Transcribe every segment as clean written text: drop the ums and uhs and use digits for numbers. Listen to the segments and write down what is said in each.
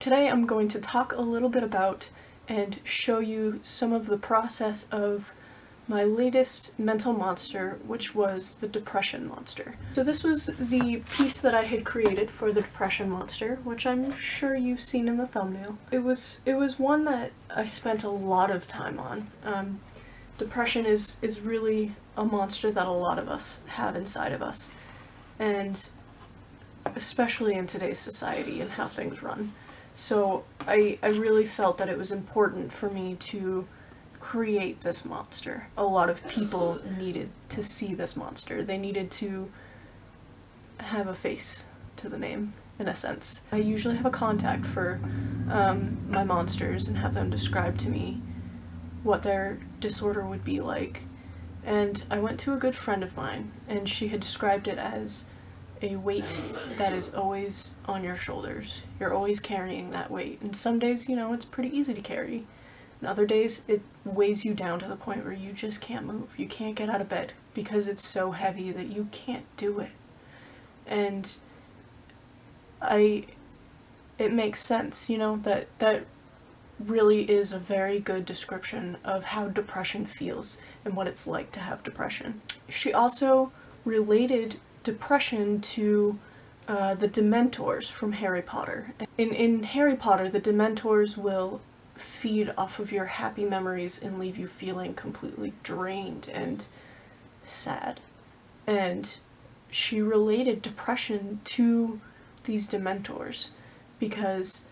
Today I'm going to talk a little bit about and show you some of the process of my latest mental monster, which was the depression monster. So this was the piece that I had created for the depression monster, which I'm sure you've seen in the thumbnail. It was one that I spent a lot of time on. Depression is really a monster that a lot of us have inside of us, and especially in today's society and how things run. So I really felt that it was important for me to create this monster. A lot of people needed to see this monster. They needed to have a face to the name, in a sense. I usually have a contact for my monsters and have them describe to me what their disorder would be like. And I went to a good friend of mine, and she had described it as a weight that is always on your shoulders. You're always carrying that weight. And some days, it's pretty easy to carry. And other days, it weighs you down to the point where you just can't move. You can't get out of bed because it's so heavy that you can't do it. And it makes sense, that really is a very good description of how depression feels and what it's like to have depression. She also related depression to the Dementors from Harry Potter. In Harry Potter, the Dementors will feed off of your happy memories and leave you feeling completely drained and sad. And she related depression to these Dementors because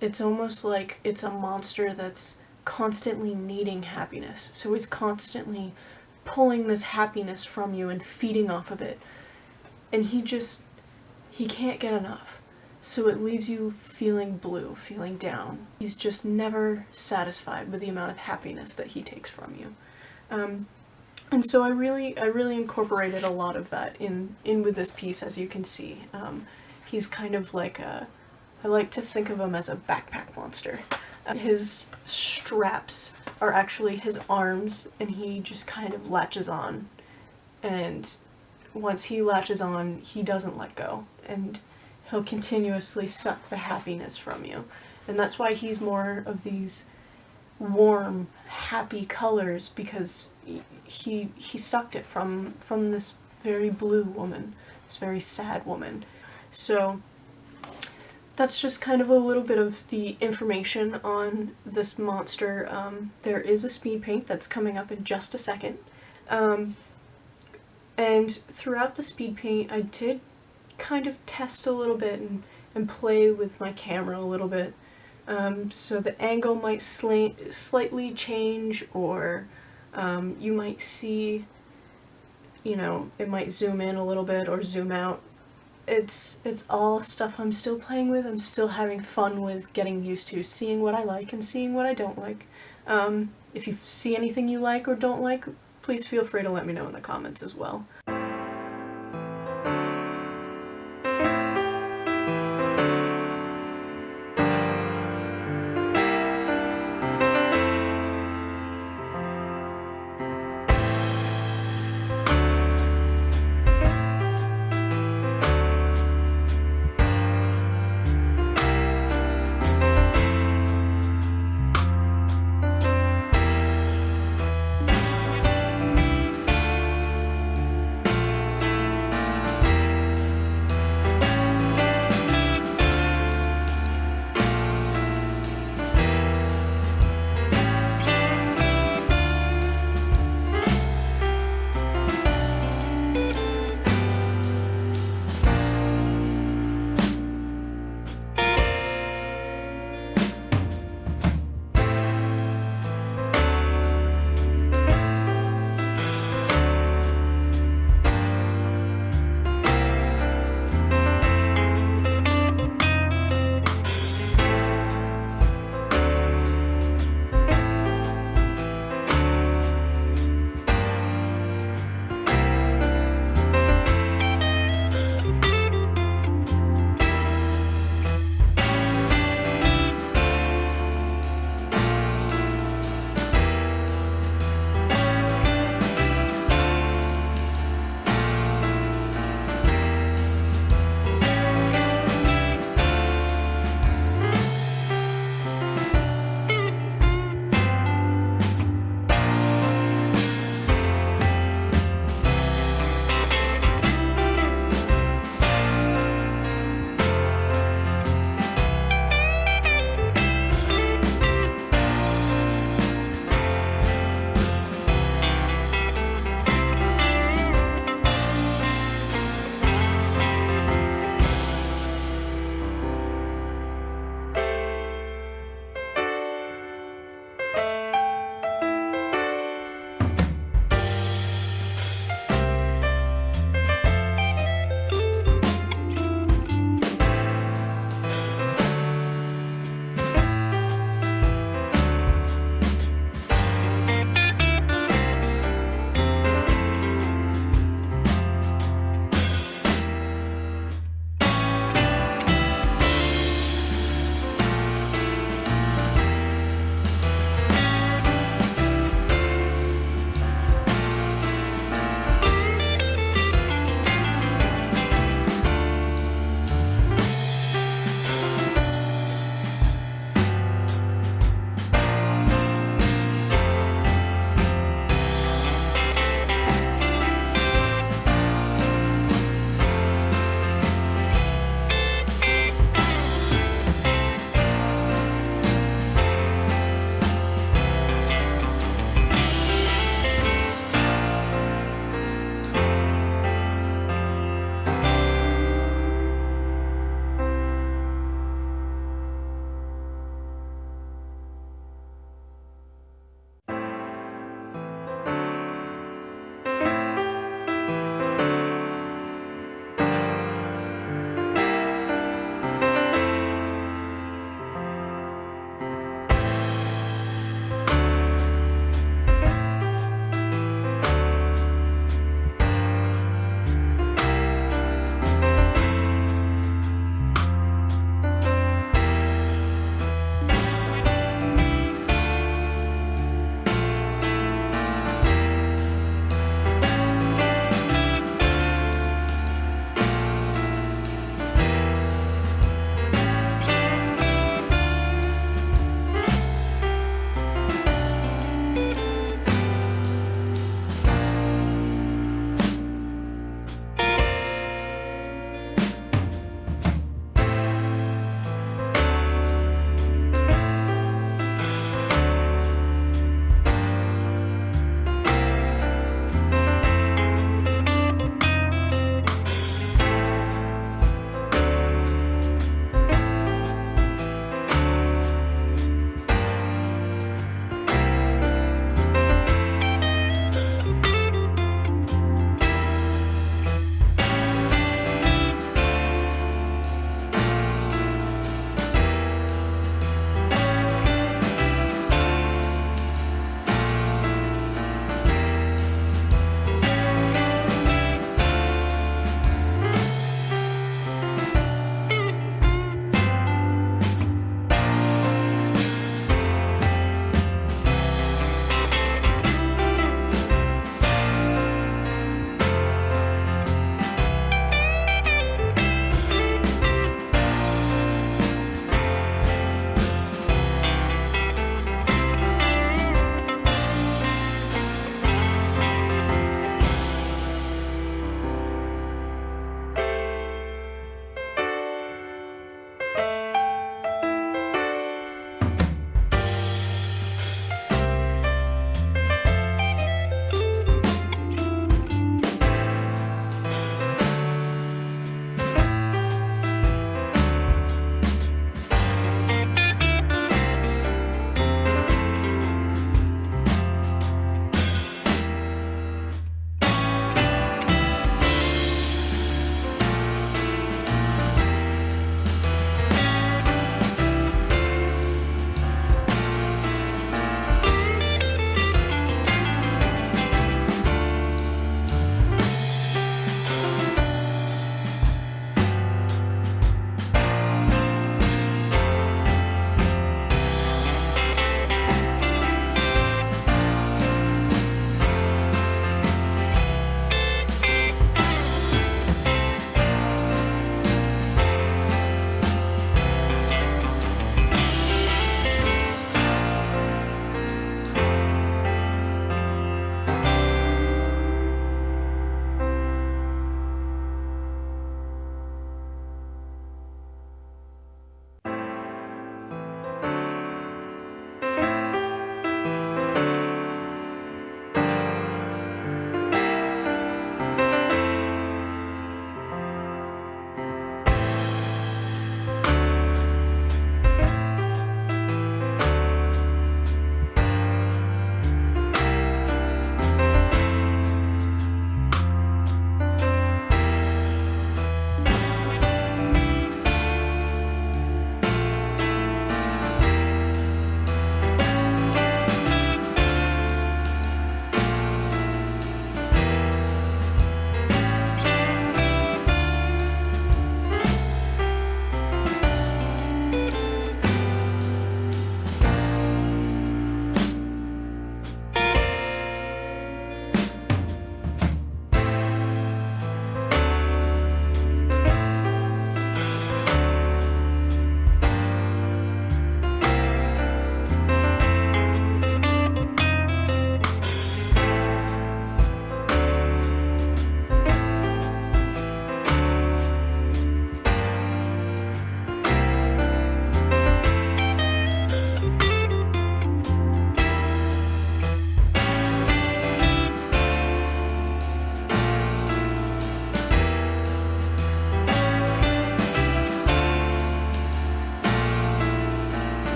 it's almost like it's a monster that's constantly needing happiness. So it's constantly pulling this happiness from you and feeding off of it. And he can't get enough. So it leaves you feeling blue, feeling down. He's just never satisfied with the amount of happiness that he takes from you. And so I really incorporated a lot of that in with this piece, as you can see. He's kind of like I like to think of him as a backpack monster. His straps are actually his arms, and he just kind of latches on. And once he latches on, he doesn't let go, and he'll continuously suck the happiness from you. And that's why he's more of these warm, happy colors, because he sucked it from this very blue woman, this very sad woman. So that's just kind of a little bit of the information on this monster. There is a speed paint that's coming up in just a second. And throughout the speed paint, I did kind of test a little bit and play with my camera a little bit. So the angle might slightly change, or you might see, it might zoom in a little bit or zoom out. It's all stuff I'm still playing with. I'm still having fun with getting used to seeing what I like and seeing what I don't like. If you see anything you like or don't like, please feel free to let me know in the comments as well.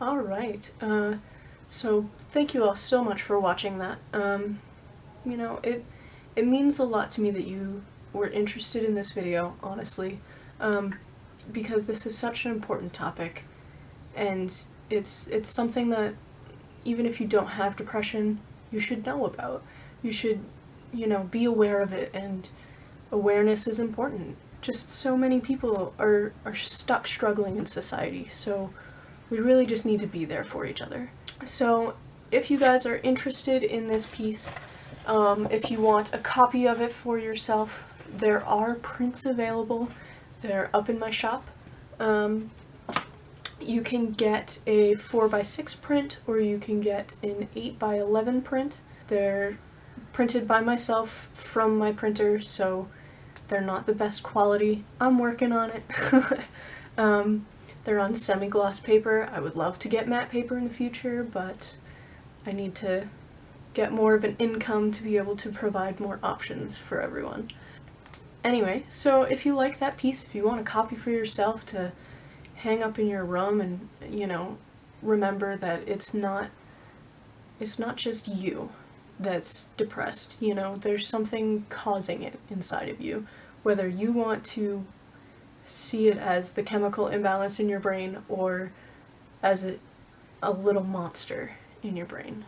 Alright, so thank you all so much for watching that. You know, it means a lot to me that you were interested in this video, honestly, because this is such an important topic, and it's something that even if you don't have depression, you should know about. You should, you know, be aware of it, and awareness is important. Just so many people are stuck struggling in society, so we really just need to be there for each other. So if you guys are interested in this piece, if you want a copy of it for yourself, there are prints available. They're up in my shop. You can get a 4x6 print, or you can get an 8x11 print. They're printed by myself from my printer, so they're not the best quality. I'm working on it. They're on semi-gloss paper. I would love to get matte paper in the future, but I need to get more of an income to be able to provide more options for everyone. Anyway, so if you like that piece, if you want a copy for yourself to hang up in your room, and, you know, remember that it's not just you that's depressed, you know, there's something causing it inside of you. Whether you want to see it as the chemical imbalance in your brain, or as a little monster in your brain.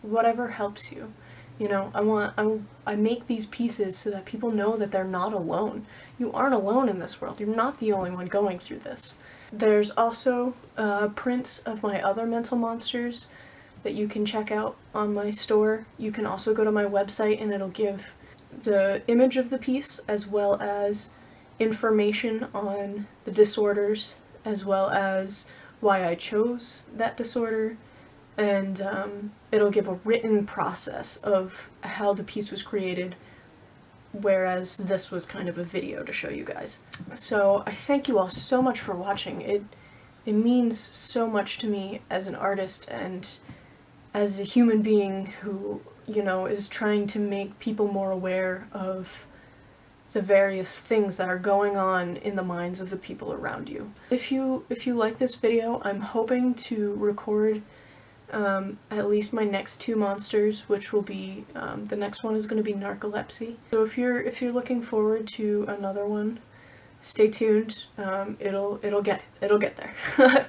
Whatever helps you. You know, I make these pieces so that people know that they're not alone. You aren't alone in this world. You're not the only one going through this. There's also prints of my other mental monsters that you can check out on my store. You can also go to my website and it'll give the image of the piece as well as information on the disorders, as well as why I chose that disorder, and it'll give a written process of how the piece was created, whereas this was kind of a video to show you guys. So I thank you all so much for watching. It means so much to me as an artist and as a human being who, you know, is trying to make people more aware of the various things that are going on in the minds of the people around you. If you like this video, I'm hoping to record at least my next 2 monsters, which will be, the next one is going to be narcolepsy. So if you're looking forward to another one, stay tuned. It'll get there.